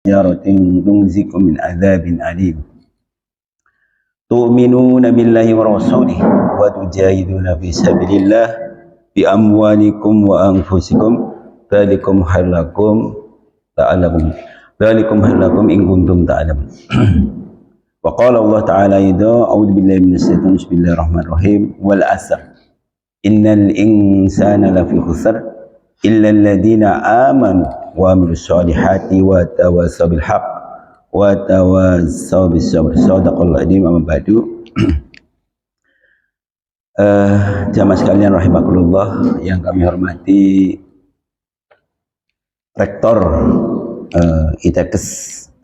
yaratin tunzikum min adzabin alim. Tu'minuna billahi wa rasulih wa tujahiduna fi sabilillah bi amwalikum wa anfusikum dzalikum halakum ta'lamun. Dzalikum halakum in kuntum ta'lamun. Wa qala Allah ta'ala idza a'udzu billahi minasy syaithanir rajim. Bismillahirrahmanirrahim. Wal 'asr. Innal insana lafi khusr illa alladziina aamanu wa 'amilus shalihati wa tawassaw bil haqq wa tawassaw bis sabr. Shadaqallahu adzim. Amma ba'du. Jamaah sekalian rahimakumullah yang kami hormati, Rektor ITEKES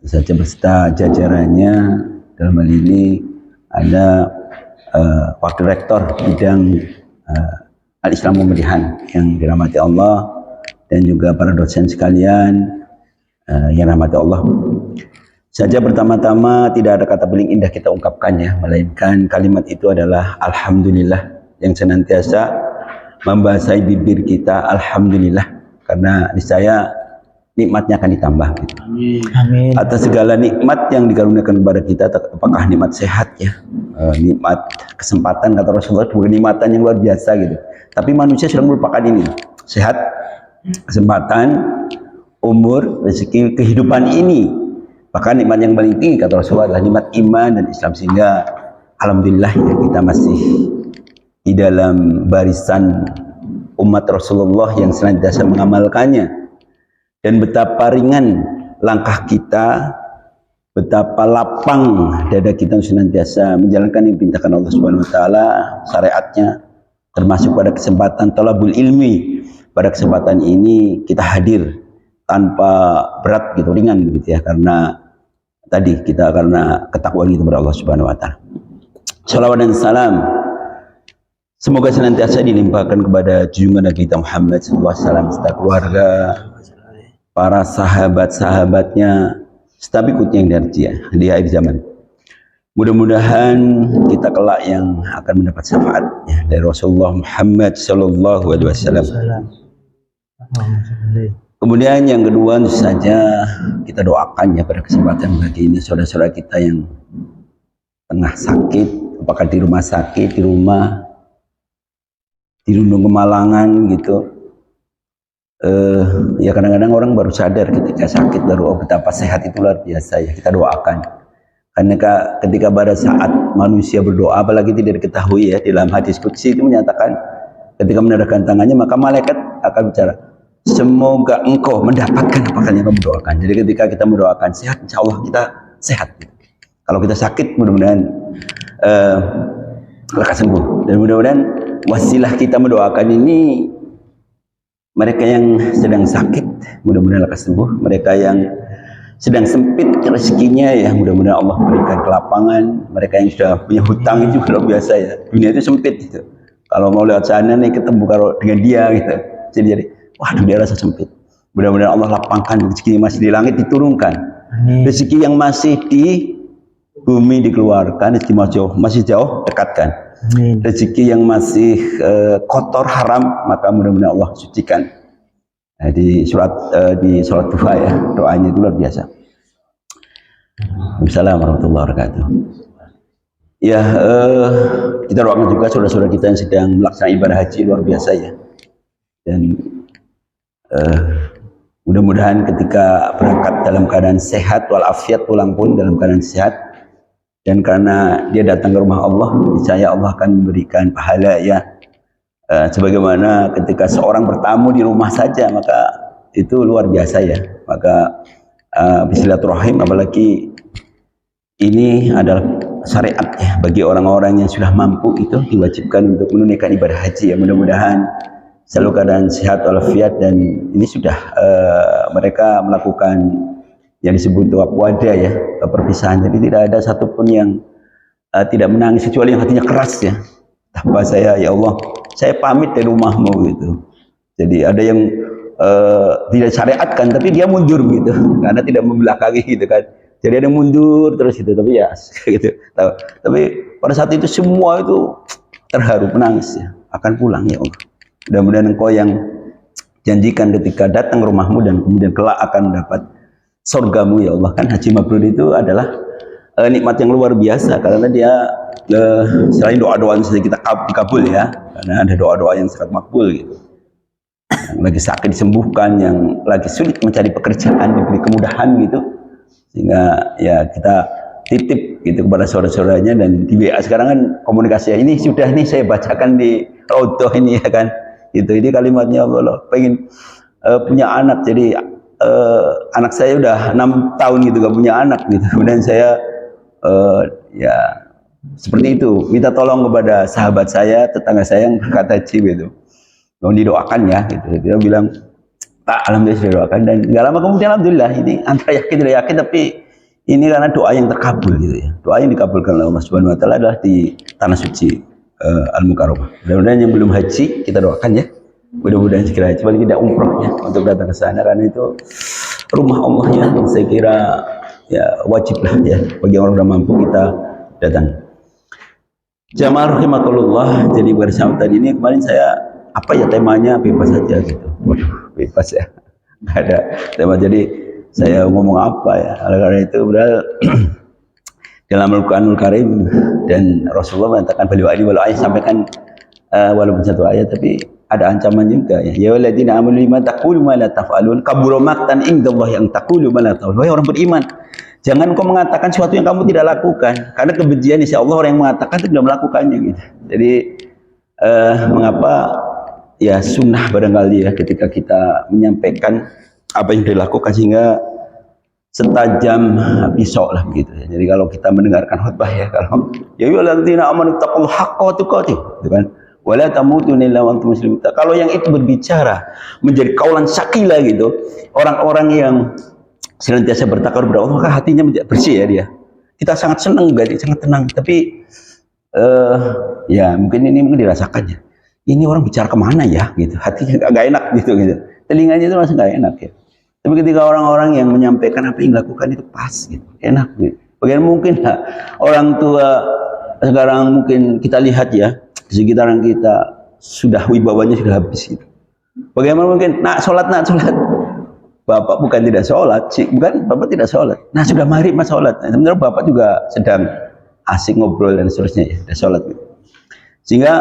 saja beserta jajarannya. Dalam hal ini ada Wakil Rektor bidang Al-Islam Pemilihan yang dirahmati Allah, dan juga para dosen sekalian yang dirahmati Allah. Saja pertama-tama tidak ada kata paling indah kita ungkapkan ya, melainkan kalimat itu adalah Alhamdulillah yang senantiasa membasahi bibir kita. Alhamdulillah, karena niscaya nikmatnya akan ditambah gitu. Amin. Atas segala nikmat yang dikaruniakan kepada kita, apakah nikmat sehat ya, nikmat kesempatan, kata Rasulullah, bukan nikmatan yang luar biasa gitu. Tapi manusia sedang merupakan ini, sehat, kesempatan, umur, rezeki, kehidupan ini. Bahkan nikmat yang paling tinggi kata Rasulullah adalah nikmat iman dan Islam, sehingga alhamdulillah ya, kita masih di dalam barisan umat Rasulullah yang senantiasa mengamalkannya. Dan betapa ringan langkah kita, betapa lapang dada kita senantiasa menjalankan yang diperintahkan Allah Subhanahu wa taala, syariatnya, termasuk pada kesempatan talabul ilmi. Pada kesempatan ini kita hadir tanpa berat gitu, ringan gitu ya, karena tadi kita karena ketakwaan kita kepada Allah Subhanahu wa taala. Shalawat dan salam semoga senantiasa dilimpahkan kepada junjungan Nabi kita Muhammad sallallahu alaihi wasallam serta keluarga, para sahabat-sahabatnya, serta ikutnya yang darjah di akhir zaman. Mudah-mudahan kita kelak yang akan mendapat syafaat ya, dari Rasulullah Muhammad sallallahu alaihi wasallam. Kemudian yang kedua, tentu saja kita doakan ya pada kesempatan bagi ini saudara-saudara kita yang tengah sakit, apakah di rumah sakit, di rumah, di Lundung Kemalangan gitu. Ya kadang-kadang orang baru sadar ketika sakit, baru betapa sehat itu luar biasa ya, kita doakan. Karena ketika pada saat manusia berdoa, apalagi tidak diketahui ya, dalam hadis qudsi itu menyatakan ketika menadahkan tangannya maka malaikat akan bicara, semoga engkau mendapatkan apa yang kamu doakan. Jadi ketika kita mendoakan sehat, insya Allah kita sehat. Kalau kita sakit, mudah-mudahan lekas sembuh. Dan mudah-mudahan wasilah kita mendoakan ini, mereka yang sedang sakit mudah-mudahan lekas sembuh, mereka yang sedang sempit rezekinya ya mudah-mudahan Allah berikan kelapangan, mereka yang sudah punya hutang itu luar biasa ya, dunia itu sempit gitu. Kalau mau lewat sana nih ketemu kalau dengan dia gitu, jadi waduh dia rasa sempit. Mudah-mudahan Allah lapangkan rezeki yang masih di langit diturunkan, rezeki yang masih di bumi dikeluarkan, rezeki masih jauh dekatkan. Amin. Rezeki yang masih kotor haram maka mudah-mudahan Allah sucikan. Di sholat duha ya, doanya itu luar biasa. Assalamualaikum warahmatullahi wabarakatuh. Ya, kita doakan juga saudara-saudara kita yang sedang melaksanakan ibadah haji luar biasa ya. Dan mudah-mudahan ketika berangkat dalam keadaan sehat walafiat, pulang pun dalam keadaan sehat. Dan karena dia datang ke rumah Allah, niscaya Allah akan memberikan pahala ya. Sebagaimana ketika seorang bertamu di rumah saja, maka itu luar biasa ya. Maka bismillahirrahmanirrahim, apalagi ini adalah syariat ya, bagi orang-orang yang sudah mampu itu diwajibkan untuk menunaikan ibadah haji ya. Mudah-mudahan selalu keadaan sehat walafiat, dan ini sudah mereka melakukan yang disebut waqwada ya, perpisahan. Jadi tidak ada satupun yang tidak menangis kecuali yang hatinya keras ya. Tanpa saya, ya Allah, saya pamit dari rumahmu gitu. Jadi ada yang tidak syariatkan, tapi dia mundur gitu, karena tidak membelakangi gitu kan. Jadi ada yang mundur terus gitu, tapi ya gitu. Tapi pada saat itu semua itu terharu, menangis ya, akan pulang ya Allah. Mudah-mudahan engkau yang janjikan ketika datang ke rumahmu dan kemudian kelak akan mendapat surgamu ya Allah. Kan haji mabrur itu adalah nikmat yang luar biasa karena dia selain doa-doa yang sudah kita dikabul ya, karena ada doa-doa yang sangat makbul gitu. Yang lagi sakit disembuhkan, yang lagi sulit mencari pekerjaan diberi kemudahan gitu, sehingga ya kita titip gitu kepada saudara-saudaranya. Dan di WA sekarang kan komunikasi ini sudah nih saya bacakan di Raudhah ini ya kan, itu ini kalimatnya Allah pengen punya anak. Jadi anak saya udah 6 tahun gitu gak punya anak gitu, kemudian saya ya seperti itu minta tolong kepada sahabat saya, tetangga saya yang berkata gitu, mau didoakan ya gitu. Dia bilang, Pak, alhamdulillah sudah doakan. Dan gak lama kemudian alhamdulillah ini antara yakin tidak yakin, tapi ini karena doa yang terkabul gitu ya. Doa yang dikabulkan oleh Allah Subhanahu wa taala adalah di tanah suci Al-Mukarramah. Mudah-mudahan yang belum haji kita doakan ya. Mudah-mudahan segera haji, paling tidak umrohnya untuk datang ke sana, karena itu rumah Allah ya. Saya kira ya wajib lah ya bagi orang yang mampu kita datang. Jamaah rahimakumullah, jadi bersama tadi ini kemarin saya apa ya temanya bebas saja gitu. Waduh, bebas ya. Nggak ada tema, jadi saya ngomong apa ya. Karena itu berarti dalam Al-Qur'anul Karim dan Rasulullah mengatakan beliau ini walau ayat sampaikan walaupun satu ayat tapi ada ancaman juga ya. Ya walladzina amanu lima taqulu ma la taf'alun kabura maqtan indallahi yang taqulu ma la taf'alun. Wahai orang beriman, jangan kau mengatakan sesuatu yang kamu tidak lakukan, karena kebencian insya Allah orang yang mengatakan itu tidak melakukannya gitu. Jadi mengapa ya sunnah barangkali ya ketika kita menyampaikan apa yang dilakukan sehingga setajam pisau lah begitu ya. Jadi kalau kita mendengarkan khutbah ya, kalau ya ayyuhalladzina amanu taqullaha haqqa tuqatih gitu kan, wala tamutunna illa wa antum muslimun. Kalau yang itu berbicara menjadi kaulan syakila gitu, orang-orang yang senantiasa bertakar kepada Allah, maka hatinya bersih ya dia. Kita sangat senang berarti, sangat tenang. Tapi ya mungkin ini mungkin dirasakannya. Ini orang bicara kemana ya gitu, hatinya agak enak gitu. Telinganya itu masih gak enak ya. Tapi ketika orang-orang yang menyampaikan apa yang dilakukan itu pas gitu, enak gitu. Bagaimana mungkin lah orang tua sekarang mungkin kita lihat ya di sekitaran kita sudah wibawanya sudah habis gitu. Bagaimana mungkin nak sholat. Bapak bukan tidak sholat, bukan bapak tidak sholat. Nah sudah maghrib mas sholat. Nah, sebenarnya bapak juga sedang asik ngobrol dan seterusnya ya, sudah sholat. Gitu. Sehingga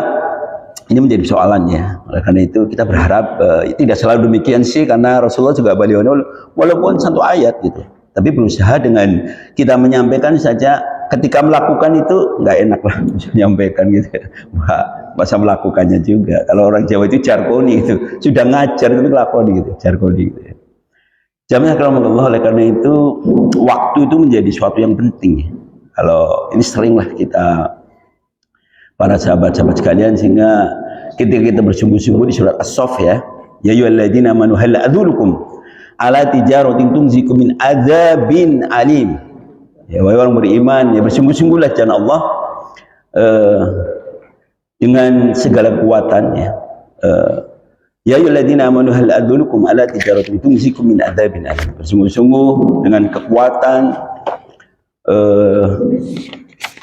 ini menjadi persoalan ya. Oleh karena itu kita berharap tidak selalu demikian sih, karena Rasulullah juga beliau walaupun satu ayat gitu. Tapi berusaha dengan kita menyampaikan saja, ketika melakukan itu nggak enak lah menyampaikan gitu ya. Masa melakukannya juga. Kalau orang Jawa itu jargoni itu, sudah ngajar tapi lakoni gitu, jargoni gitu ya. Jamaah rahimakumullah, oleh karena itu waktu itu menjadi sesuatu yang penting ya. Kalau ini seringlah kita para sahabat-sahabat sekalian, sehingga ketika kita bersungguh-sungguh di surat As-Saff ya, ya ayyuhalladzina amanu hal a'dzurukum ala tijaratin tunzikum min adzabin alim. Ya wahai orang beriman, ya bersungguh-sungguhlah jalan Allah dengan segala kekuatan ya. Ya ayyuhalladzina amanu hal adullukum ala tijaratin tunzikum min adzabin alim. Bersungguh-sungguh dengan kekuatan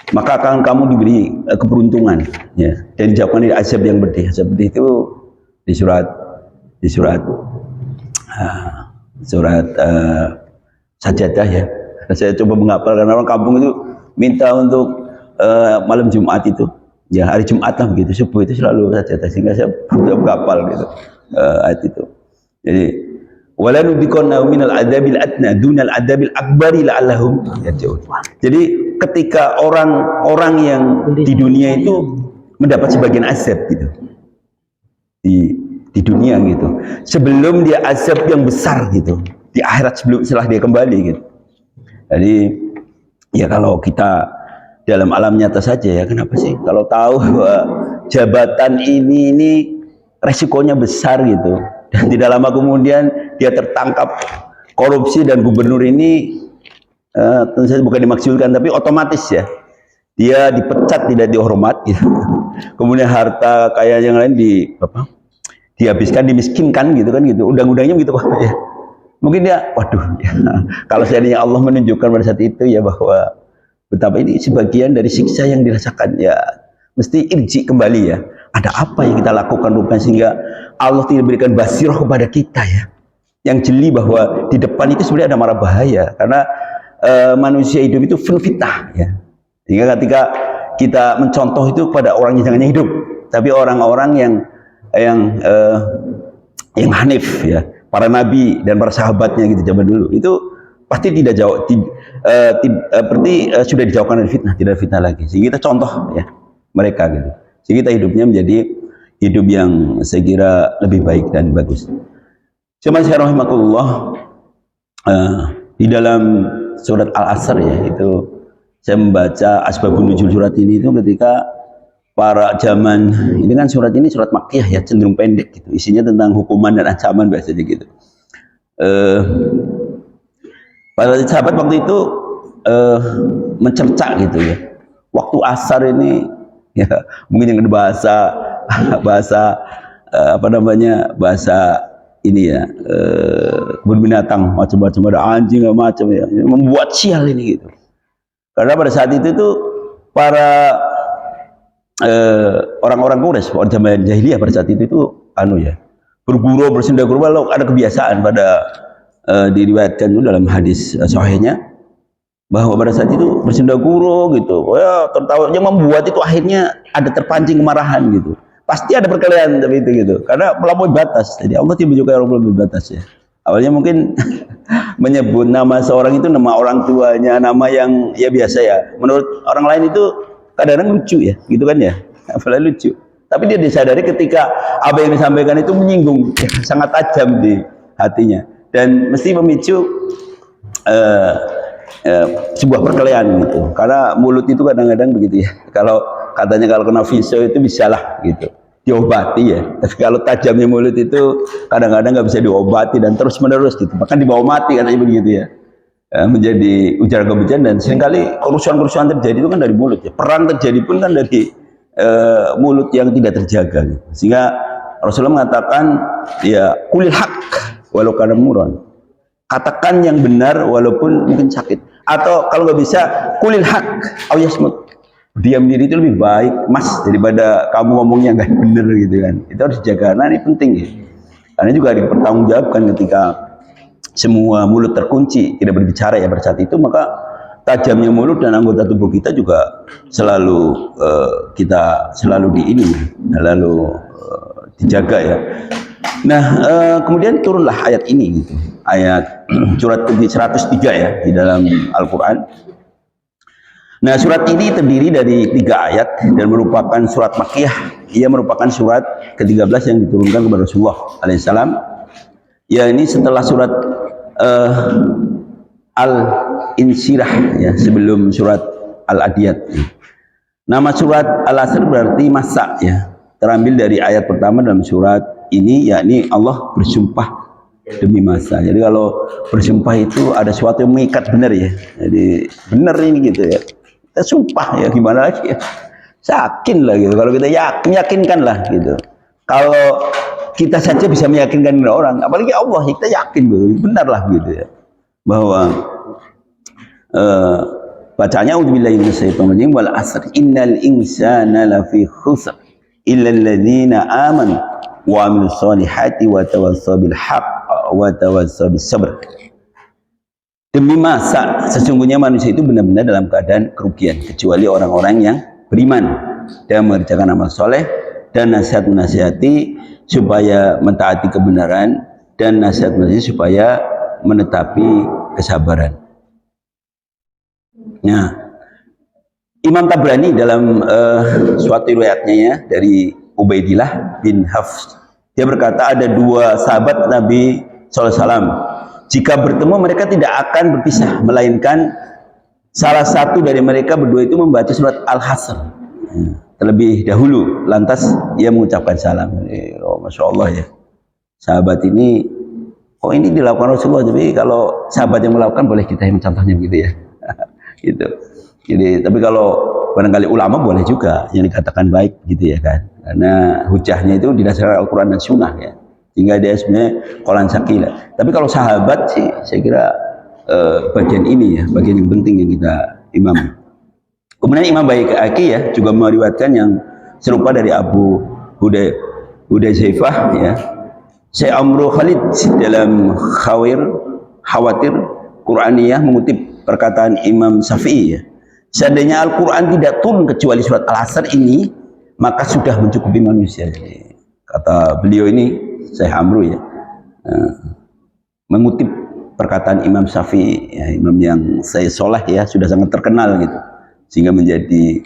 maka akan kamu diberi keberuntungan ya, dan dijauhkan dari azab yang pedih. Azab pedih itu di surat Sajadah ya. Saya coba menghafal karena orang kampung itu minta untuk malam Jumat itu ya, hari Jumat lah begitu, subuh itu selalu Sajadah, sehingga saya menghafal gitu ayat itu. Jadi wala nudiqanna minal adzabil adna dunal adzabil akbari la'allahum yarji'un. Jadi ketika orang-orang yang di dunia itu mendapat sebagian azab gitu di dunia gitu, sebelum dia azab yang besar gitu di akhirat setelah dia kembali gitu. Jadi ya kalau kita dalam alam nyata saja ya, kenapa sih kalau tahu bahwa jabatan ini resikonya besar gitu, dan tidak lama kemudian dia tertangkap korupsi, dan gubernur ini tentu saja bukan dimaksudkan tapi otomatis ya dia dipecat, tidak dihormat gitu. Kemudian harta kaya yang lain dihabiskan, dimiskinkan gitu kan gitu, undang-undangnya gitu ya. Mungkin dia waduh ya, kalau seandainya Allah menunjukkan pada saat itu ya bahwa betapa ini sebagian dari siksa yang dirasakan ya, mesti irji kembali ya, ada apa yang kita lakukan rupanya sehingga Allah tidak berikan basirah kepada kita ya. yang jeli bahwa di depan itu sebenarnya ada mara bahaya, karena manusia hidup itu penuh fitnah ya. Sehingga ketika kita mencontoh itu pada orang yang jangan hidup, tapi orang-orang yang hanif ya, para nabi dan para sahabatnya gitu zaman dulu, itu pasti tidak jauh sudah dijauhkan dari fitnah, tidak ada fitnah lagi. Sehingga kita contoh ya mereka gitu. Sehingga kita hidupnya menjadi hidup yang saya kira lebih baik dan bagus. Cuman saya rahimakumullah, di dalam surat Al-Asr ya, itu saya membaca asbabun nuzul surat ini itu ketika para zaman ini kan surat ini surat Makkiyah ya, cenderung pendek gitu, isinya tentang hukuman dan ancaman biasanya gitu. Para sahabat waktu itu mencerca gitu ya, waktu asar ini ya, mungkin yang bahasa apa namanya, bahasa ini ya, kebun binatang macam-macam, ada anjing macam ya, membuat sial ini gitu. Karena pada saat itu tuh para orang-orang Quraisy, orang zaman jahiliyah pada saat itu tuh bergurau bersenda gurau. Lalu ada kebiasaan pada diriwayatkan itu dalam hadis sahihnya bahwa pada saat itu bersenda gurau gitu, ya tertawa, yang membuat itu akhirnya ada terpancing kemarahan gitu. Pasti ada perkelahian tapi itu gitu, karena melampaui batas. Jadi Allah tidak menyukai orang melampaui batas ya. Awalnya mungkin menyebut nama seorang itu nama orang tuanya, nama yang ya biasa ya. Menurut orang lain itu kadang-kadang lucu ya, gitu kan ya. Apalagi lucu. Tapi dia disadari ketika apa yang disampaikan itu menyinggung, ya, sangat tajam di hatinya dan mesti memicu sebuah perkelahian gitu. Karena mulut itu kadang-kadang begitu ya. Kalau katanya kalau kena viso itu bisalah gitu, diobati ya. Tapi kalau tajamnya mulut itu kadang-kadang nggak bisa diobati dan terus menerus gitu, bahkan dibawa mati katanya begitu ya. Menjadi ujaran kebencian, dan seringkali kerusuhan-kerusuhan terjadi itu kan dari mulut ya. Perang terjadi pun kan dari mulut yang tidak terjaga gitu. Sehingga Rasulullah mengatakan ya, kulil haq walau kana muran, katakan yang benar walaupun mungkin sakit, atau kalau nggak bisa kulil haq au yasmut, diam diri itu lebih baik mas daripada kamu ngomongnya nggak bener gitu kan. Itu harus dijaga. Nah ini penting ya, karena juga dipertanggungjawabkan ketika semua mulut terkunci tidak berbicara ya pada saat itu, maka tajamnya mulut dan anggota tubuh kita juga selalu dijaga ya. Nah kemudian turunlah ayat ini gitu, ayat surat 103 ya di dalam Al-Quran. Nah surat ini terdiri dari 3 ayat dan merupakan surat Makkiyah. Ia merupakan surat ke-13 yang diturunkan kepada Rasulullah alaihissalam. Ya ini setelah surat Al-Insyirah ya, sebelum surat Al-Adiyat. Nama surat Al-Asr berarti masa ya, terambil dari ayat pertama dalam surat ini, yakni Allah bersumpah demi masa. Jadi kalau bersumpah itu ada sesuatu yang mengikat benar ya. Jadi benar ini gitu ya. Kita sumpah ya, gimana lagi ya. Yakin lah gitu. Kalau kita yakinkan lah gitu. Kalau kita saja bisa meyakinkan orang, apalagi Allah, kita yakin benar lah gitu ya. Bahwa bacanya auzubillahi minasyaitonir rajim, wal asr innal insana lafi khusr illa alladziina aamanu wa 'amilus shalihati wa tawassaw bil haqq wa tawassaw bis sabr. Demi masa, sesungguhnya manusia itu benar-benar dalam keadaan kerugian, kecuali orang-orang yang beriman dan mengerjakan amal soleh dan nasihat-menasihati supaya mentaati kebenaran, dan nasihat-menasihati supaya menetapi kesabaran. Nah, Imam Tabrani dalam suatu riwayatnya ya, dari Ubaidillah bin Hafs, dia berkata ada 2 sahabat Nabi SAW. Jika bertemu mereka tidak akan berpisah, melainkan salah satu dari mereka berdua itu membaca surat Al-Hasr terlebih dahulu, lantas ia mengucapkan salam. Oh, Masya Allah ya, sahabat ini, oh ini dilakukan Rasulullah, jadi kalau sahabat yang melakukan boleh kita yang mencontohnya gitu ya. Gitu. Jadi tapi kalau barangkali ulama boleh juga yang dikatakan baik gitu ya kan, karena hujahnya itu didasarkan Al-Quran dan Sunnah ya, sehingga dia sebenarnya qolan sakila. Tapi kalau sahabat sih saya kira bagian ini ya, bagian yang penting yang kita imam. Kemudian Imam Baihaqi ya juga meriwayatkan yang serupa dari Abu Hudzaifah ya, Syekh Amru Khalid dalam Khawatir Quraniyah mengutip perkataan Imam Syafi'i ya. Seandainya Al-Quran tidak turun kecuali surat Al-Asr ini, maka sudah mencukupi manusia. Jadi, kata beliau ini, Syekh Amru ya, mengutip perkataan Imam Syafi'i, ya, imam yang saya soleh ya, sudah sangat terkenal gitu, sehingga menjadi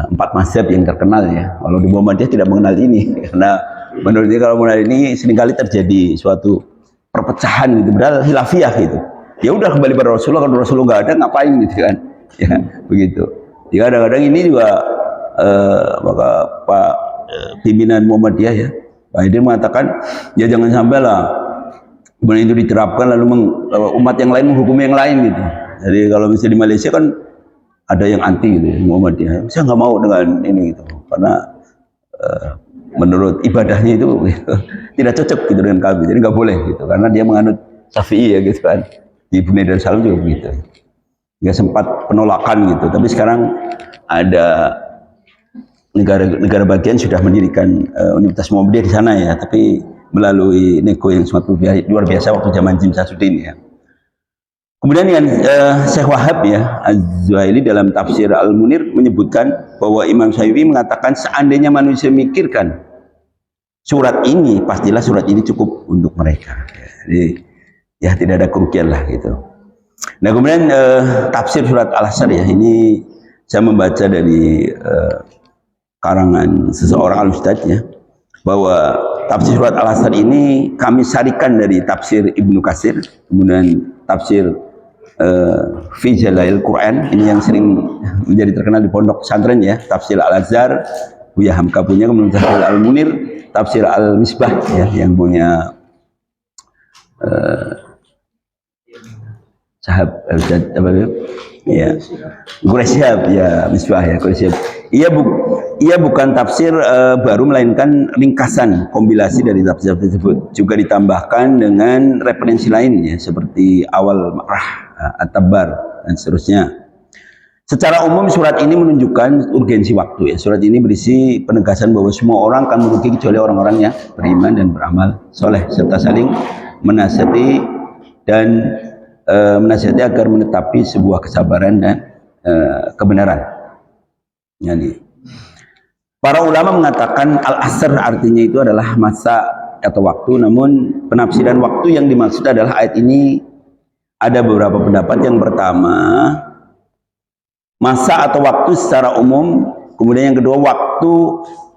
4 mazhab yang terkenal ya. Kalau di Muhammadiyah tidak mengenal ini, karena menurut dia kalau mengenal ini seringkali terjadi suatu perpecahan gitu, padahal hilafiyah gitu. Ya udah kembali pada Rasulullah, kalau Rasulullah nggak ada ngapain gitu kan? Ya begitu. Jadi kadang-kadang ini juga maka Pak pimpinan Muhammadiyah ya, Pak Haidir mengatakan ya jangan sampai lah kemudian itu diterapkan lalu umat yang lain menghukumi yang lain gitu. Jadi kalau misalnya di Malaysia kan ada yang anti gitu Muhammadiyah, saya nggak mau dengan ini gitu, karena menurut ibadahnya itu gitu, tidak cocok gitu dengan kami, jadi nggak boleh gitu, karena dia menganut Syafi'i ya gitu kan. Di Brunei Darussalam juga begitu. Dia sempat penolakan gitu, tapi sekarang ada negara bagian sudah mendirikan Universitas Muhammadiyah di sana ya, tapi melalui nego yang sangat luar biasa waktu zaman Jim Sasuddin ya. Kemudian yang Syekh Wahab ya Az-Zuhaili dalam tafsir Al-Munir menyebutkan bahwa Imam Syafi'i mengatakan seandainya manusia memikirkan surat ini, pastilah surat ini cukup untuk mereka. Jadi ya tidak ada kerugian lah gitu. Nah kemudian tafsir surat Al-Asr ya, ini saya membaca dari karangan seseorang al-ustadz ya, bahwa tafsir surat Al-Asr ini kami sarikan dari tafsir Ibnu Katsir, kemudian tafsir Fi Jalail Quran, ini yang sering menjadi terkenal di pondok pesantren ya, tafsir Al-Azhar Buya Hamka punya, kemudian tafsir Al-Munir, tafsir Al-Misbah ya, yang punya Sahab Ustaz apa ya, Quraisyhab ya, Misbah ya, Quraisyhab. Ia bukan tafsir baru, melainkan ringkasan kompilasi dari tafsir tersebut, juga ditambahkan dengan referensi lainnya seperti Awal Ma'rah, At-Tabbar dan seterusnya. Secara umum surat ini menunjukkan urgensi waktu ya. Surat ini berisi penegasan bahwa semua orang akan merugi kecuali orang-orang yang beriman dan beramal soleh, serta saling menasihati dan menasihati agar menetapi sebuah kesabaran dan kebenaran. Jadi, para ulama mengatakan Al-Asr artinya itu adalah masa atau waktu, namun penafsiran waktu yang dimaksud adalah ayat ini ada beberapa pendapat. Yang pertama, masa atau waktu secara umum, kemudian yang kedua waktu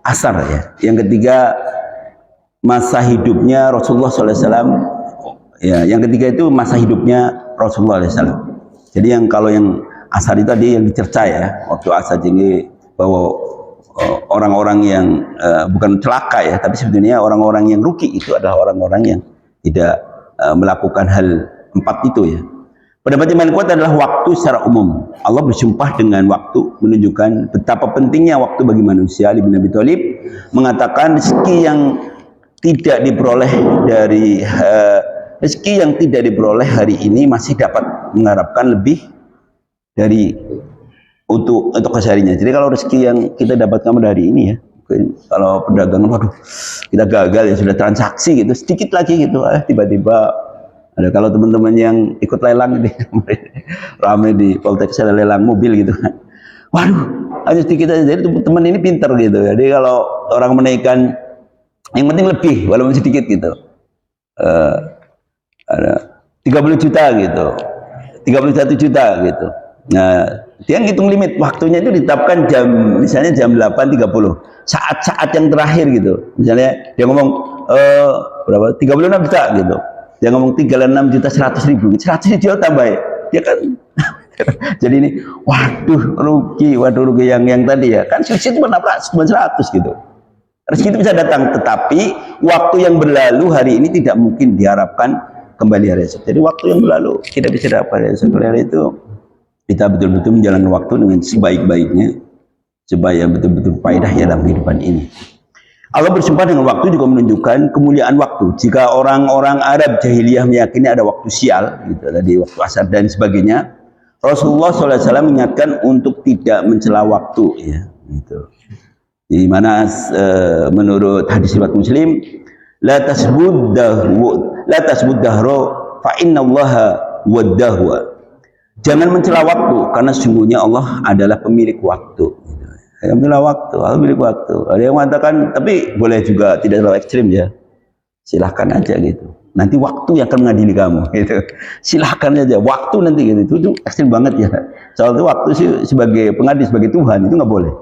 asar ya, yang ketiga masa hidupnya Rasulullah SAW ya, yang ketiga itu masa hidupnya Rasulullah SAW. Jadi yang kalau yang asar itu tadi yang dicerca ya, waktu asar, jadi bahwa orang-orang yang bukan celaka ya, tapi sebetulnya orang-orang yang rugi itu adalah orang-orang yang tidak melakukan hal 4 itu ya. Pendapat yang paling kuat adalah waktu secara umum. Allah bersumpah dengan waktu, menunjukkan betapa pentingnya waktu bagi manusia. Ali bin Abi Thalib mengatakan rezeki yang tidak diperoleh hari ini masih dapat mengharapkan lebih dari untuk kesehariannya. Jadi kalau rezeki yang kita dapatkan pada hari ini ya, kalau perdagangan, waduh kita gagal ya, sudah transaksi gitu, sedikit lagi gitu, tiba-tiba ada, kalau teman-teman yang ikut lelang gitu, ramai di Poltek ada lelang mobil gitu kan, waduh hanya sedikit aja. Jadi teman ini pinter gitu. Jadi kalau orang menaikkan yang penting lebih walaupun sedikit gitu, ada 30 juta gitu, 31 juta gitu. Nah dia ngitung limit waktunya itu ditetapkan jam, misalnya jam 8.30, saat-saat yang terakhir gitu. Misalnya dia ngomong berapa, 36 juta gitu, dia ngomong 36 juta 100.000, 100 juta tambah dia kan. Jadi ini waduh rugi yang tadi ya kan, suci itu cuma 100 gitu. Rezeki itu bisa datang, tetapi waktu yang berlalu hari ini tidak mungkin diharapkan kembali hari esok. Jadi waktu yang berlalu tidak bisa diharapkan hari esok. Hari itu kita betul-betul menjalankan waktu dengan sebaik-baiknya supaya betul-betul faedah ya dalam kehidupan ini. Allah bersumpah dengan waktu juga menunjukkan kemuliaan waktu. Jika orang-orang Arab jahiliyah meyakini ada waktu sial, gitu, tadi waktu asar dan sebagainya, Rasulullah SAW mengingatkan untuk tidak mencela waktu, ya, gitu. Di mana menurut hadis riwayat Muslim, la tasbud dahra fa innallaha waddahwa. Jangan mencela waktu, karena sesungguhnya Allah adalah pemilik waktu. Pemilik waktu, Allah pemilik waktu. Ada yang mengatakan, tapi boleh juga tidak terlalu ekstrim ya. Silahkan aja gitu. Nanti waktu yang akan mengadili kamu gitu. Silahkan aja, waktu nanti gitu. Itu ekstrim banget ya. Soal itu waktu sih sebagai pengadil, sebagai Tuhan itu nggak boleh.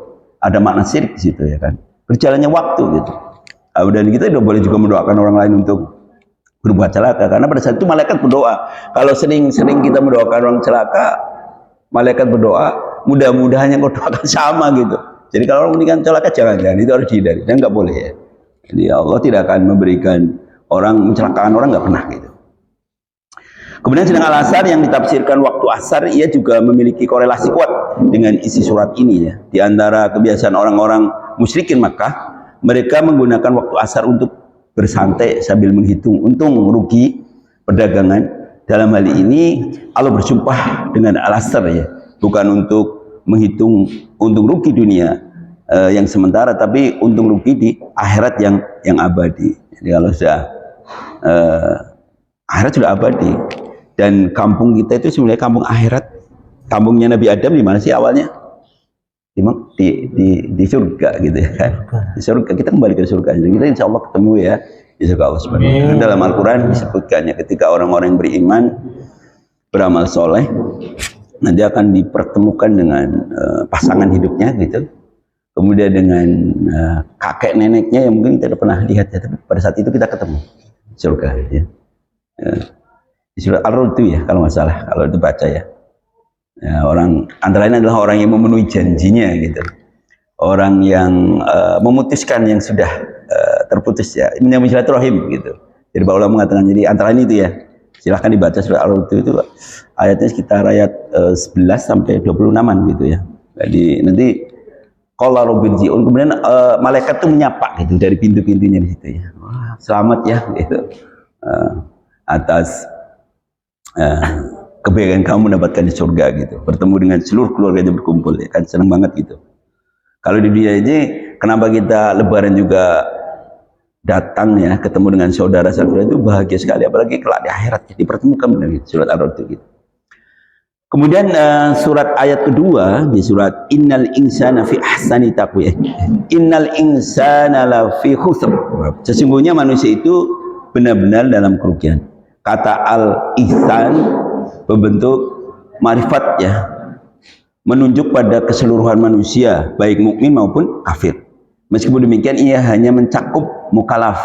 Ada makna syirik di situ ya kan. Berjalannya waktu gitu. Dan kita tidak boleh juga mendoakan orang lain untuk berbuat celaka, karena pada saat itu malaikat berdoa. Kalau sering-sering kita mendoakan orang celaka, malaikat berdoa, mudah-mudahan yang kau doakan sama gitu. Jadi kalau orang meninggal celaka, jangan, itu harus dihindari, dan nggak boleh ya. Jadi Allah tidak akan memberikan orang mencelakakan orang, nggak pernah gitu. Kemudian sedang al-asar yang ditafsirkan waktu asar, ia juga memiliki korelasi kuat dengan isi surat ini ya. Di antara kebiasaan orang-orang musyrikin Makkah, mereka menggunakan waktu asar untuk bersantai sambil menghitung untung rugi perdagangan. Dalam hal ini Allah bersumpah dengan al-asr ya, bukan untuk menghitung untung rugi dunia yang sementara, tapi untung rugi di akhirat yang abadi. Jadi kalau sudah akhirat sudah abadi, dan kampung kita itu sebenarnya kampung akhirat. Kampungnya Nabi Adam di mana sih awalnya? Di surga gitu ya kan. Di surga, kita kembali ke surga. Jadi kita insya Allah ketemu ya di surga Allah Subhanahu wa Ta'ala. Dalam Al-Quran disebutkannya ketika orang-orang yang beriman beramal soleh nanti akan dipertemukan dengan pasangan hidupnya gitu. Kemudian dengan kakek neneknya yang mungkin kita tidak pernah lihat ya, tapi pada saat itu kita ketemu surga ya. Di surat Ar-Rum itu ya kalau nggak salah, kalau itu baca ya. Ya, orang antara lain adalah orang yang memenuhi janjinya gitu, orang yang memutuskan yang sudah terputus ya, menyambung silaturahim gitu. Jadi para ulama mengatakan, jadi antara lain itu ya, silahkan dibaca surat Ar-Rum itu ayatnya sekitar ayat 11 sampai 26an gitu ya. Jadi nanti qala rabbirji'un, kemudian malaikat itu menyapa gitu dari pintu-pintunya di situ ya. Wah, selamat ya gitu, atas kebaikan kamu mendapatkan di surga gitu, bertemu dengan seluruh keluarga yang berkumpul ya kan, senang banget gitu. Kalau di dunia ini kenapa kita lebaran juga datang ya, ketemu dengan saudara-saudara itu bahagia sekali, apalagi kelak di akhirat dipertemukan dengan surat Ar-Rum itu gitu. Kemudian surat ayat kedua di surat innal insana fi ahsani taqwim, innal insana la fi khusr, sesungguhnya manusia itu benar-benar dalam kerugian. Kata al-ihsan berbentuk marifat ya, menunjuk pada keseluruhan manusia baik mukmin maupun kafir. Meskipun demikian ia hanya mencakup mukalaf,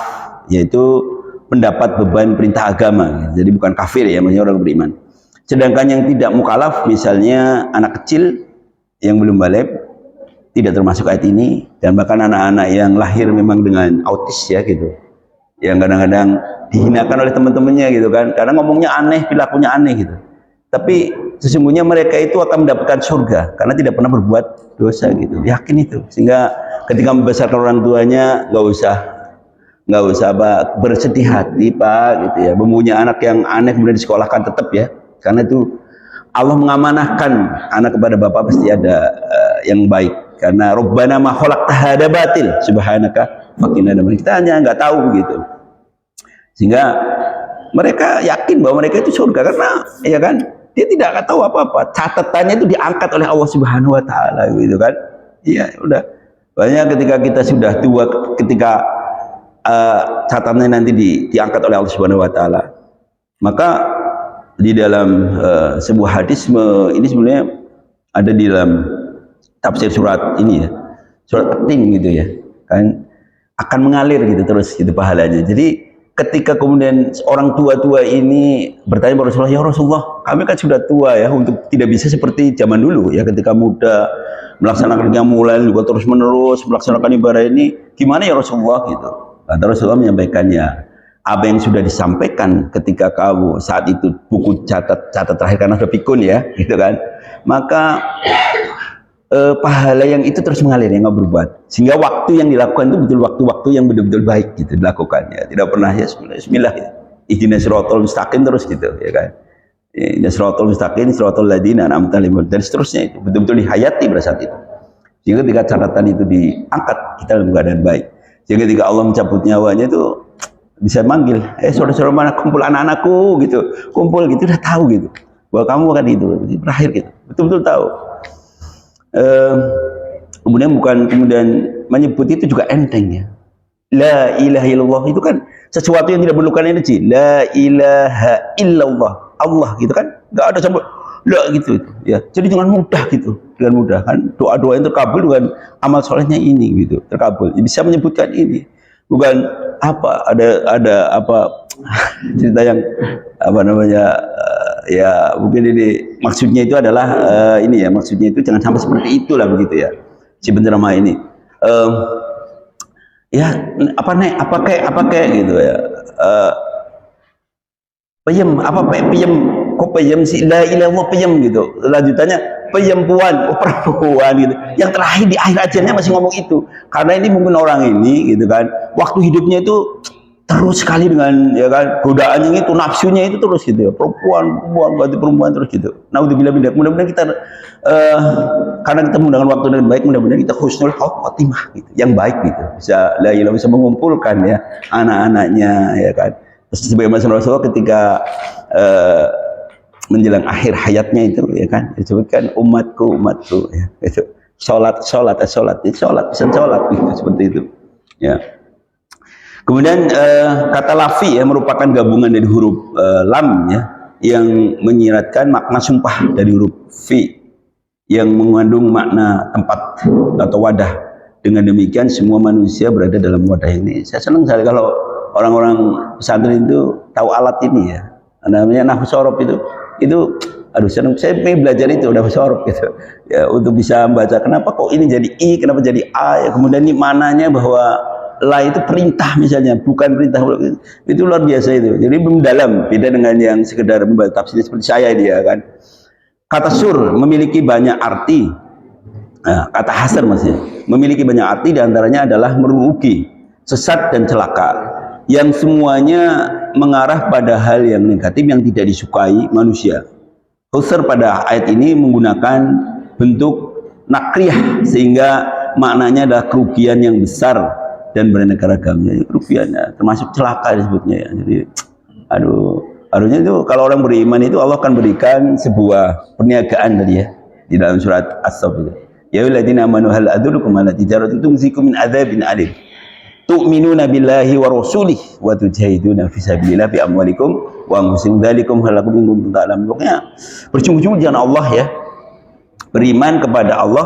yaitu pendapat beban perintah agama, jadi bukan kafir ya, maksudnya orang beriman. Sedangkan yang tidak mukalaf, misalnya anak kecil yang belum balik, tidak termasuk ayat ini, dan bahkan anak-anak yang lahir memang dengan autis ya gitu, yang kadang-kadang dihinakan oleh teman-temannya gitu kan, karena ngomongnya aneh, perilakunya aneh gitu. Tapi sesungguhnya mereka itu akan mendapatkan surga karena tidak pernah berbuat dosa gitu, yakin itu. Sehingga ketika membesarkan orang tuanya nggak usah bersedih hati Pak gitu ya, mempunyai anak yang aneh kemudian disekolahkan tetap ya, karena itu Allah mengamanahkan anak kepada bapak pasti ada yang baik, karena Rabbana ma khalaqta hada batil subhanaka faqina adzabannar. Kita hanya nggak tahu gitu, sehingga mereka yakin bahwa mereka itu surga karena ya kan, dia tidak akan tahu apa-apa, catatannya itu diangkat oleh Allah Subhanahu wa Ta'ala gitu kan. Iya udah, banyak ketika kita sudah tua, ketika catatannya nanti diangkat oleh Allah Subhanahu wa Ta'ala, maka di dalam sebuah hadis ini sebenarnya ada di dalam tafsir surat ini ya, surat At-Tin gitu ya kan, akan mengalir gitu terus gitu pahalanya. Jadi ketika kemudian orang tua-tua ini bertanya kepada Rasulullah, ya Rasulullah, kami kan sudah tua ya, untuk tidak bisa seperti zaman dulu ya, ketika muda melaksanakan qiyamul juga terus menerus melaksanakan ibadah ini, gimana ya Rasulullah gitu. Kata Rasulullah menyampaikannya, apa yang sudah disampaikan ketika kamu saat itu buku catat terakhir karena sudah pikun ya gitu kan, maka pahala yang itu terus mengalir, yang nggak berbuat, sehingga waktu yang dilakukan itu betul waktu-waktu yang betul-betul baik gitu dilakukan ya, tidak pernah ya bismillah ya, ihdinas siratal mustaqim terus gitu ya kan, ihdinas siratal mustaqim siratal ladzina an'amta alaihim, dan seterusnya, itu betul-betul dihayati pada saat itu. Sehingga ketika catatan itu diangkat, kita dalam keadaan baik. Sehingga ketika Allah mencabut nyawanya itu bisa manggil, saudara-saudara mana, kumpul anak-anakku gitu, kumpul gitu, udah tahu gitu bahwa kamu akan itu berakhir gitu, betul-betul tahu. Kemudian menyebut itu juga enteng ya. La ilaha illallah itu kan sesuatu yang tidak memerlukan energi. La ilaha illallah, Allah gitu kan, nggak ada sampai la gitu ya. Jadi dengan mudah gitu, dengan mudah kan doa-doa yang terkabul dengan amal solehnya ini gitu terkabul. Bisa menyebutkan ini, bukan apa ada apa cerita yang apa namanya ya mungkin ini maksudnya itu adalah ini ya, maksudnya itu jangan sampai seperti itulah begitu ya si penceramah ini. Ya apa kayak gitu ya, peyem apa peyem, kok peyem sih, la ilaha illallah peyem gitu, lanjutannya peyempuan, perempuan gitu, yang terakhir di akhir ajarnya masih ngomong itu, karena ini mungkin orang ini gitu kan waktu hidupnya itu terus sekali dengan ya kan godaannya itu, nafsunya itu terus gitu ya, perempuan terus gitu. Naudzubillah min dzalik. Mudah-mudahan kita karena kita menggunakan waktu dengan baik, mudah-mudahan kita husnul khotimah gitu, yang baik gitu, bisa la ilaha, bisa mengumpulkan ya anak-anaknya ya kan. Terus sebagai Rasulullah ketika menjelang akhir hayatnya itu ya kan disebutkan umatku ya itu sholat pesan sholat gitu, seperti itu ya. Kemudian kata lafi ya merupakan gabungan dari huruf lam ya yang menyiratkan makna sumpah dari huruf fi yang mengandung makna tempat atau wadah. Dengan demikian semua manusia berada dalam wadah ini. Saya senang sekali kalau orang-orang pesantren itu tahu alat ini ya. Namanya nahwu sorof itu aduh senang, saya pengen belajar itu nahwu sorof gitu. Ya untuk bisa membaca kenapa kok ini jadi i, kenapa jadi a ya. Kemudian ini mananya bahwa la itu perintah misalnya, bukan perintah, itu luar biasa itu. Jadi mendalam, beda dengan yang sekedar membaca tafsir seperti saya dia kan. Kata sur memiliki banyak arti. Nah, kata hasar maksudnya memiliki banyak arti, diantaranya adalah merugi, sesat dan celaka, yang semuanya mengarah pada hal yang negatif yang tidak disukai manusia. Husr pada ayat ini menggunakan bentuk nakriyah sehingga maknanya adalah kerugian yang besar dan beraneka ragamnya, kerugiannya termasuk celaka disebutnya ya. Jadi harusnya itu kalau orang beriman itu Allah akan berikan sebuah perniagaan tadi ya di dalam surat As-Saff itu. Ya ayyuhalladzina amanu hal adullukum ala tijaratin tunjikum min adzabin alim. Tu'minuna billahi wa rasulih wa tujahiduna fi sabilillah bi amwalikum wa anfusikum dzalikum halakum in kuntum ta'lamun. Pokoknya berjumpa-jumpa dengan Allah ya. Beriman kepada Allah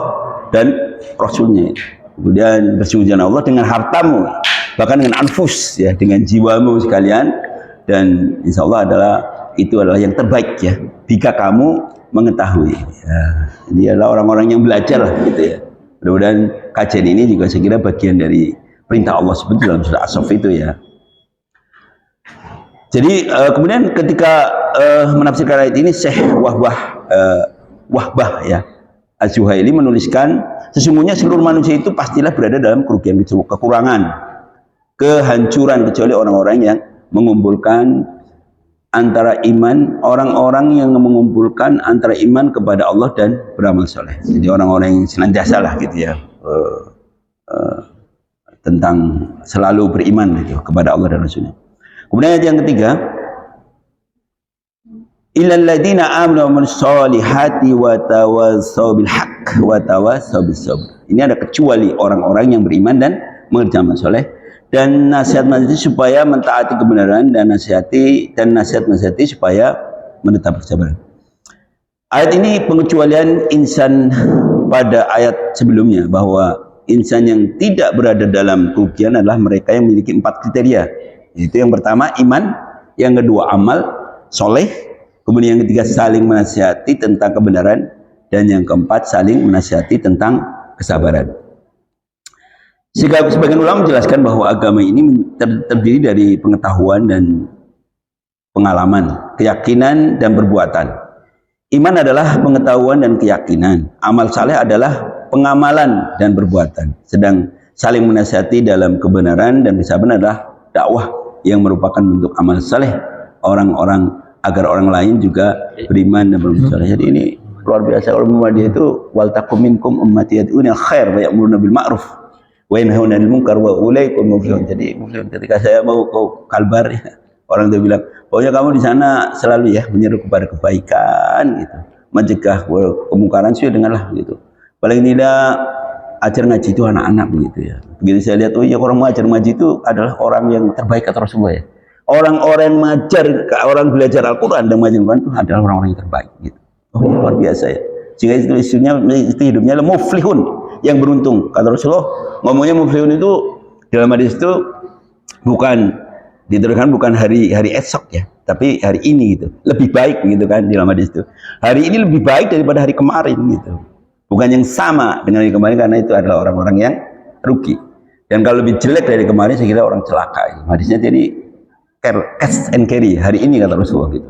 dan Rasulnya. Kemudian bersujud Allah dengan hartamu, bahkan dengan anfus ya, dengan jiwamu sekalian, dan insya Allah itu adalah yang terbaik ya jika kamu mengetahui ya. Ini adalah orang-orang yang belajar lah gitu ya. Mudah-mudahan kajian ini juga saya kira bagian dari perintah Allah seperti dalam surah As-Saff itu ya. Jadi kemudian ketika menafsirkan ayat ini Syekh Wahbah ya Az-Zuhaili menuliskan, sesungguhnya seluruh manusia itu pastilah berada dalam kerugian, kekurangan, kehancuran, kecuali orang-orang yang mengumpulkan antara iman, orang-orang yang mengumpulkan antara iman kepada Allah dan beramal soleh. Jadi orang-orang yang senantiasa lah gitu ya, tentang selalu beriman gitu kepada Allah dan Rasulnya. Kemudian ayat yang ketiga, illal ladzina amanu wa amilus solihati wa tawassaw bil haqq wa tawassaw bis sabr. Ini ada kecuali orang-orang yang beriman dan mengerjakan amal soleh dan nasihat-nasihati supaya mentaati kebenaran dan nasihat-nasihati supaya menetap kesabaran. Ayat ini pengecualian insan pada ayat sebelumnya bahwa insan yang tidak berada dalam kerugian adalah mereka yang memiliki 4 kriteria. Itu yang pertama iman, yang kedua amal soleh, kemudian yang ketiga saling menasihati tentang kebenaran, dan yang keempat saling menasihati tentang kesabaran. Sebagian ulama menjelaskan bahwa agama ini terdiri dari pengetahuan dan pengalaman, keyakinan dan perbuatan. Iman adalah pengetahuan dan keyakinan. Amal saleh adalah pengamalan dan perbuatan. Sedang saling menasihati dalam kebenaran dan kesabaran adalah dakwah yang merupakan bentuk amal saleh orang-orang agar orang lain juga beriman dan berbuat saleh. Jadi ini luar biasa. Kalau Muhammadiyah itu wal takum minkum ummati yad'una khair wa ya'muruna bil ma'ruf wa yanhauna 'anil munkar wa ulaikum muflihun. Jadi muflihun. Ketika saya mau ke Kalbar ya, orang itu bilang, pokoknya kamu di sana selalu ya menyeru kepada kebaikan gitu, mencegah kemungkaran sih dengarlah gitu. Paling tidak ajar ngaji itu anak-anak begitu ya. Begitu saya lihat, oh iya, orang mengajar ngaji itu adalah orang yang terbaik kata Rasulullah ya. Orang-orang yang mengajar, orang belajar Al-Quran dan mengajar Al-Quran itu adalah orang-orang yang terbaik gitu. Oh iya, luar biasa ya. Sehingga itu hidupnya adalah muflihun, yang beruntung. Kata Rasulullah, ngomongnya muflihun itu dalam hadis itu bukan diteruskan, bukan hari esok ya, tapi hari ini gitu. Lebih baik gitu kan dalam hadis itu. Hari ini lebih baik daripada hari kemarin gitu. Bukan yang sama dengan hari kemarin, karena itu adalah orang-orang yang rugi. Dan kalau lebih jelek dari kemarin, saya kira orang celaka. Hadisnya jadi cash and carry, hari ini kata Rasulullah gitu.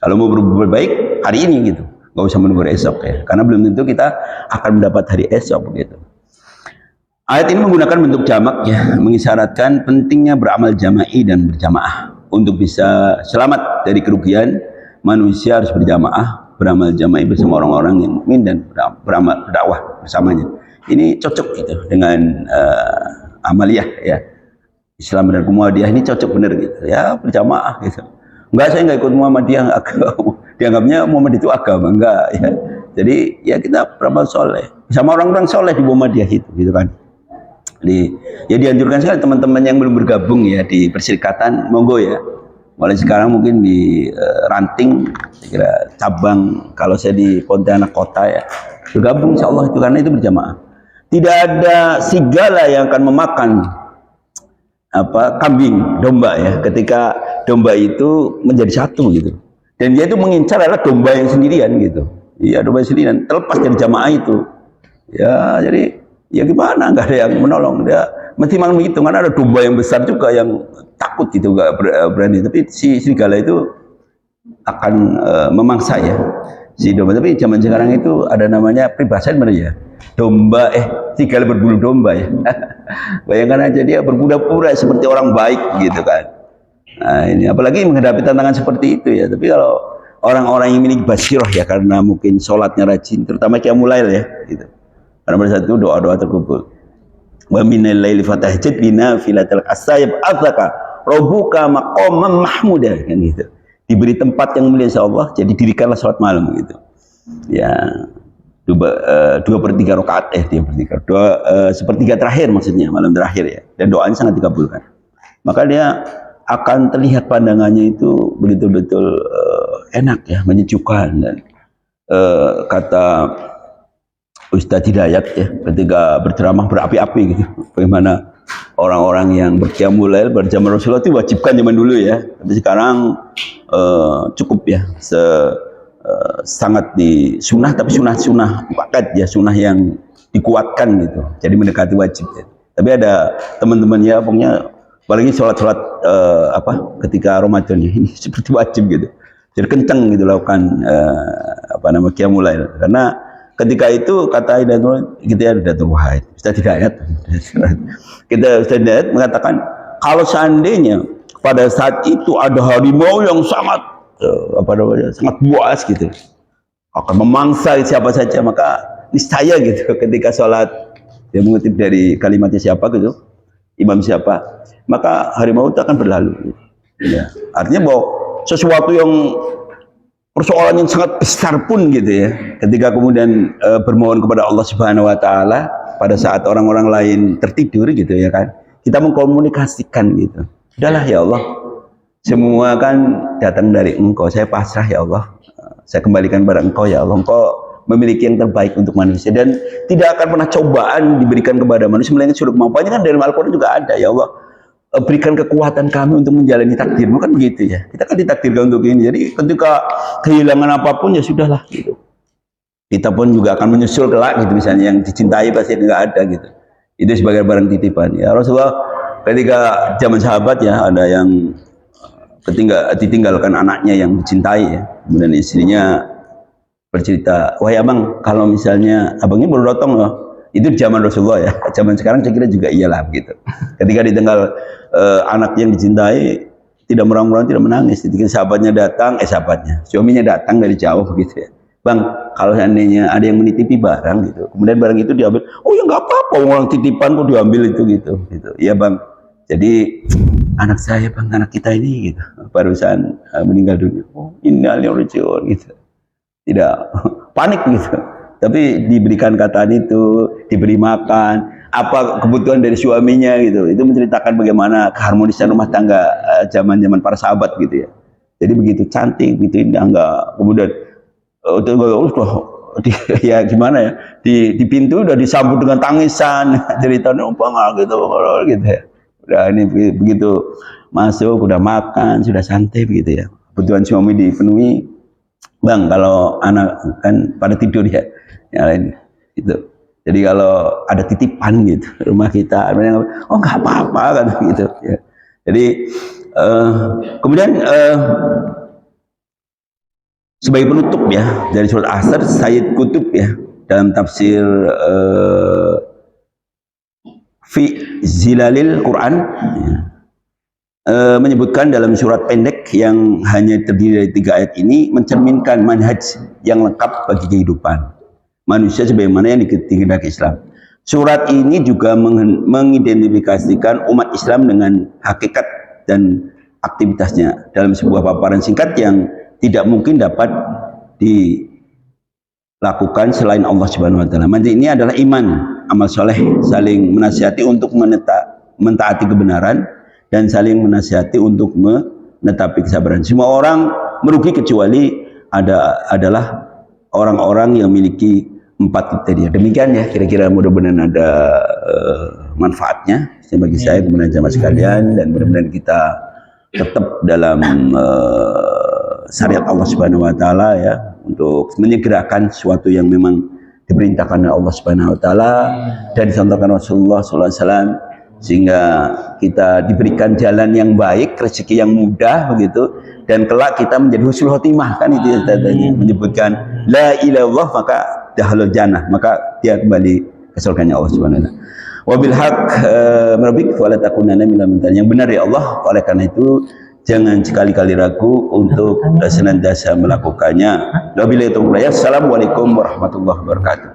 Kalau mau berbuat baik hari ini gitu, nggak usah menunggu esok ya, karena belum tentu kita akan mendapat hari esok gitu. Ayat ini menggunakan bentuk jamak ya, mengisyaratkan pentingnya beramal jama'i dan berjamaah. Untuk bisa selamat dari kerugian, manusia harus berjamaah, beramal jama'i bersama orang-orang yang mukmin dan beramal berdakwah bersamanya. Ini cocok gitu dengan amaliyah ya. Islam dan Muhammadiyah ini cocok bener gitu ya, berjamaah gitu. Enggak, saya enggak ikut Muhammadiyah, dianggapnya Muhammad itu agama, enggak ya. Jadi ya kita beramal soleh sama orang-orang soleh di Muhammadiyah itu gitu kan. Ya dianjurkan sekali teman-teman yang belum bergabung ya di perserikatan, monggo ya. Mulai sekarang mungkin di Ranting, saya kira cabang, kalau saya di Pontianak Kota ya, bergabung insya Allah itu, karena itu berjamaah. Tidak ada serigala yang akan memakan kambing, domba ya, ketika domba itu menjadi satu gitu, dan dia itu mengincar adalah domba yang sendirian gitu. Iya, domba yang sendirian terlepas dari jamaah itu ya. Jadi ya gimana, nggak ada yang menolong, dia mesti malam itu, karena ada domba yang besar juga yang takut gitu, nggak berani, tapi si serigala itu akan memangsa ya si domba. Tapi zaman sekarang itu ada namanya peribahasa benar ya, domba serigala berbulu domba ya. Bayangkan aja, dia berpura-pura seperti orang baik gitu kan. Nah ini apalagi menghadapi tantangan seperti itu ya. Tapi kalau orang-orang yang memiliki basirah ya, karena mungkin sholatnya rajin, terutama qiyamul lail ya gitu, karena pada saat itu doa-doa terkabul. Wa minal laili fatahajjat bina filatal asayib azaka rabbuka maqaman mahmuda kan gitu. Diberi tempat yang mulia insya Allah, jadi dirikanlah sholat malam gitu ya. 2/3 rakaat sepertiga terakhir maksudnya, malam terakhir ya, dan doanya sangat dikabulkan. Maka dia akan terlihat pandangannya itu betul-betul enak ya, menyejukkan. Dan kata Ustadz Hidayat ya, ketika berceramah berapi-api gitu, bagaimana orang-orang yang berqiyamul lail berjamaah Rasulullah itu wajibkan zaman dulu ya, tapi sekarang cukup ya, sangat di sunnah, tapi sunnah paket ya, sunnah yang dikuatkan gitu, jadi mendekati wajib ya. Tapi ada teman-teman ya, pokoknya apalagi sholat ketika Ramadan ya, ini seperti wajib gitu, jadi kenceng gitu lakukan qiyamul lail. Karena ketika itu kata Hidayatul Wahid, Ustaz Hidayat kita Ustaz Hidayat mengatakan, kalau seandainya pada saat itu ada harimau yang sangat sangat buas gitu, akan memangsa siapa saja, maka niscaya gitu ketika sholat, dia mengutip dari kalimatnya siapa gitu, imam siapa, maka harimau itu akan berlalu gitu. Ya. Artinya bahwa sesuatu yang persoalan yang sangat besar pun gitu ya, ketika kemudian bermohon kepada Allah Subhanahu Wa Taala pada saat orang-orang lain tertidur gitu ya kan, kita mengkomunikasikan gitu, udahlah ya Allah, semua kan datang dari Engkau, saya pasrah ya Allah, saya kembalikan kepada Engkau ya Allah, Engkau memiliki yang terbaik untuk manusia, dan tidak akan pernah cobaan diberikan kepada manusia melainkan sudah kemampuannya. Kan dalam Al-Quran juga ada, ya Allah berikan kekuatan kami untuk menjalani takdirmu, kan begitu ya, kita kan ditakdirkan untuk ini. Jadi ketika kehilangan apapun ya sudahlah gitu, kita pun juga akan menyusul kelak gitu, misalnya yang dicintai pasti nggak ada gitu, itu sebagai barang titipan ya. Rasulullah ketika zaman sahabat ya, ada yang ditinggalkan anaknya yang dicintai ya, kemudian istrinya bercerita, wahai abang, kalau misalnya abangnya baru datang loh, itu zaman Rasulullah ya, zaman sekarang saya kira juga iyalah begitu. Ketika ditinggal anak yang dicintai, tidak murang-murang, tidak menangis. Ketika sahabatnya datang, suaminya datang dari jauh begitu ya, Bang, kalau seandainya ada yang menitipi barang gitu, kemudian barang itu diambil, oh ya nggak apa-apa, orang titipan kok diambil itu gitu. Ya bang, jadi anak saya bang, anak kita ini gitu, barusan meninggal dunia. Oh, innalillahi gitu. Tidak panik gitu, tapi diberikan kataan itu, diberi makan, apa kebutuhan dari suaminya gitu. Itu menceritakan bagaimana keharmonisan rumah tangga zaman-zaman para sahabat gitu ya. Jadi begitu cantik, begitu indah, enggak kemudian ya gimana ya, di pintu udah disambut dengan tangisan, ceritanya gitu ya. Udah ini begitu masuk, udah makan, sudah santai begitu ya. Kebutuhan suami dipenuhi. Bang, kalau anak kan pada tidur ya, lain itu. Jadi kalau ada titipan gitu rumah kita, oh nggak apa-apa kan gitu ya. Jadi kemudian sebagai penutup ya dari surat Asr, Sayyid Qutb ya dalam tafsir fi Zilalil Quran ya, menyebutkan dalam surat pendek yang hanya terdiri dari 3 ayat ini mencerminkan manhaj yang lengkap bagi kehidupan manusia sebagaimana yang dikehendaki Islam. Surat ini juga mengidentifikasikan umat Islam dengan hakikat dan aktivitasnya dalam sebuah paparan singkat yang tidak mungkin dapat dilakukan selain Allah Subhanahu wa taala. Ini adalah iman, amal soleh, saling menasihati untuk mentaati kebenaran dan saling menasihati untuk menetapi kesabaran. Semua orang merugi kecuali adalah orang-orang yang memiliki 4 kriteria. Demikian ya, kira-kira mudah-mudahan ada manfaatnya bagi saya kemudian jamaah sekalian, dan mudah-mudahan kita tetap dalam syariat Allah Subhanahu wa taala ya, untuk menyegerakan sesuatu yang memang diperintahkan oleh Allah Subhanahu wa taala dan dicontohkan Rasulullah sallallahu alaihi wasallam, sehingga kita diberikan jalan yang baik, rezeki yang mudah begitu, dan kelak kita menjadi husnul khotimah. Kan itu tadi menyebutkan la ilaha illallah maka dahalul jannah, maka dia kembali ke surganya Allah Subhanahu wa taala. Wabil haq rabbik wala takunanna minal mumtarin. Yang benar ya Allah, oleh karena itu jangan sekali-kali ragu untuk senantiasa melakukannya. Wabillahi taufiq. Assalamualaikum warahmatullahi wabarakatuh.